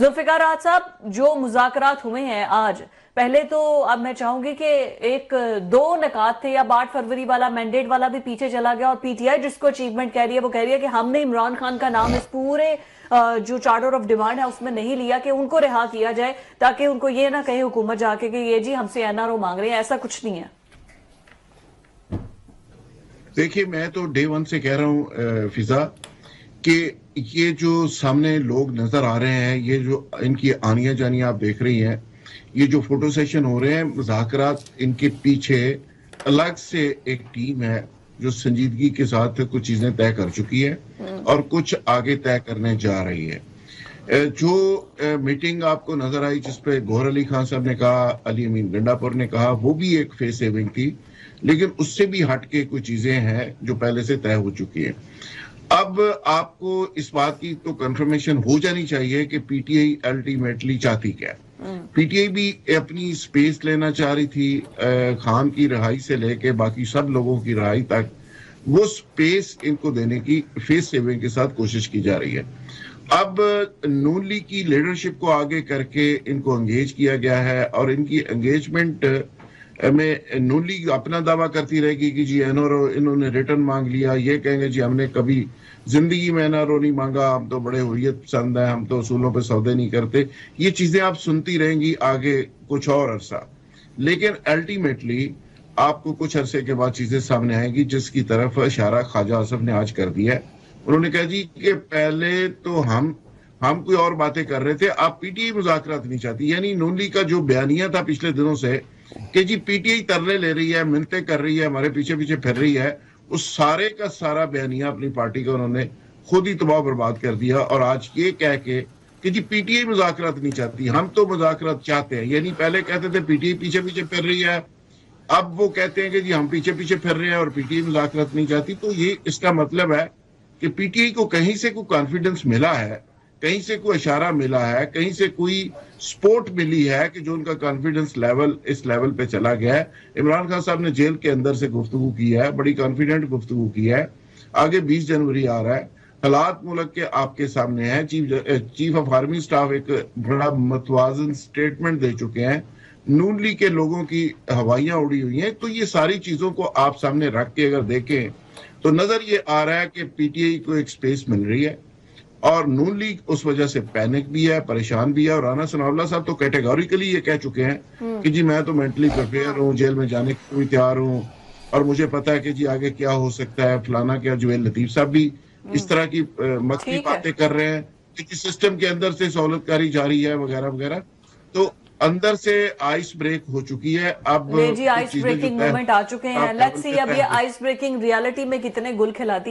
जुल्फिकार आज साहब, जो मुज़ाकरात हुए हैं आज, पहले तो अब मैं चाहूंगी कि एक दो नकात थे। अब 8 फरवरी वाला मैंडेट वाला भी पीछे चला गया और पीटीआई जिसको अचीवमेंट कह रही है वो कह रही है कि हमने इमरान खान का नाम इस पूरे जो चार्टर ऑफ डिमांड है उसमें नहीं लिया कि उनको रिहा किया जाए, ताकि उनको ये ना कहे हुकूमत जाके कि ये जी हमसे एनआरओ मांग रहे हैं। ऐसा कुछ नहीं है। देखिए, मैं तो डे वन से कह रहा हूं फिजा कि ये जो सामने लोग नजर आ रहे हैं, ये जो इनकी आनिया जानियां आप देख रही हैं, ये जो फोटो सेशन हो रहे हैं, मुज़ाकरात, इनके पीछे अलग से एक टीम है जो संजीदगी के साथ कुछ चीजें तय कर चुकी है और कुछ आगे तय करने जा रही है। जो मीटिंग आपको नजर आई जिसपे गौहर अली खान साहब ने कहा, अली अमीन गंडापुर ने कहा, वो भी एक फेस सेविंग थी, लेकिन उससे भी हटके कुछ चीजें हैं जो पहले से तय हो चुकी है। अब आपको इस बात की तो कंफर्मेशन हो जानी चाहिए कि पीटीआई अल्टीमेटली चाहती क्या है। पीटीआई भी अपनी स्पेस लेना चाह रही थी, खान की रिहाई से लेके बाकी सब लोगों की रिहाई तक वो स्पेस इनको देने की फेस सेविंग के साथ कोशिश की जा रही है। अब नून लीग की लीडरशिप को आगे करके इनको एंगेज किया गया है और इनकी एंगेजमेंट में नून लीग अपना दावा करती रहेगी कि जी एनआरओ इन्होंने रिटर्न मांग लिया, ये कहेंगे जी हमने कभी जिंदगी में एनआरओ नहीं मांगा, हम तो बड़े हुर्रियत पसंद है, हम तो उसूलों पे सौदे नहीं करते। ये चीजें आप सुनती रहेंगी आगे कुछ और अरसा, लेकिन अल्टीमेटली आपको कुछ अरसे के बाद चीजें सामने आएंगी जिसकी तरफ इशारा ख्वाजा आसफ ने आज कर दिया है। उन्होंने कहा जी कि पहले तो हम कोई और बातें कर रहे थे, आप पीटीआई मुज़ाकरात नहीं चाहती। यानी नून लीग का जो बयानिया था पिछले दिनों से कि जी पीटीआई तरले ले रही है, मिन्नतें कर रही है, हमारे पीछे पीछे फिर रही है, उस सारे का सारा बयानिया अपनी पार्टी का उन्होंने खुद ही तबाह बर्बाद कर दिया। और आज ये कह के कि जी पीटीआई मुज़ाकरात नहीं चाहती, हम तो मुज़ाकरात चाहते हैं। यानी पहले कहते थे पीटीआई पीछे पीछे फिर रही है, अब वो कहते हैं कि जी हम पीछे पीछे फिर रहे हैं और पीटीआई मुज़ाकरात नहीं चाहती। तो ये इसका मतलब है कि पीटीआई को कहीं से कोई कॉन्फिडेंस मिला है, कहीं से कोई इशारा मिला है, कहीं से कोई सपोर्ट मिली है कि जो उनका कॉन्फिडेंस लेवल इस लेवल पे चला गया है। इमरान खान साहब ने जेल के अंदर से गुफ्तगू की है, बड़ी कॉन्फिडेंट गुफ्तगू की है। आगे 20 जनवरी आ रहा है, हालात मुल्क के आपके सामने हैं। चीफ ऑफ आर्मी स्टाफ एक बड़ा मतवाजन स्टेटमेंट दे चुके हैं, नून लीग के लोगों की हवाइयां उड़ी हुई हैं। तो ये सारी चीजों को आप सामने रख के अगर देखें तो नजर ये आ रहा है कि पीटीआई को एक स्पेस मिल रही है और नून लीग उस वजह से पैनिक भी है, परेशान भी है। और राना सनाउल्लाह साहब तो कैटेगोरिकली ये कह चुके हैं कि जी मैं तो मेंटली प्रिपेयर हूँ, जेल में जाने को भी तैयार हूँ और मुझे पता है कि जी आगे क्या हो सकता है, फलाना क्या। जुवेल लतीफ साहब भी इस तरह की मक्खी बातें कर रहे हैं कि सिस्टम के अंदर से सहूलतकारी जारी है वगैरह वगैरह। तो अंदर से आइस ब्रेक हो चुकी है। अब जी आइस ब्रेकिंग मोमेंट आ चुके हैं। लेट्स सी अब ये आइस ब्रेकिंग रियलिटी में कितने गुल खिलाती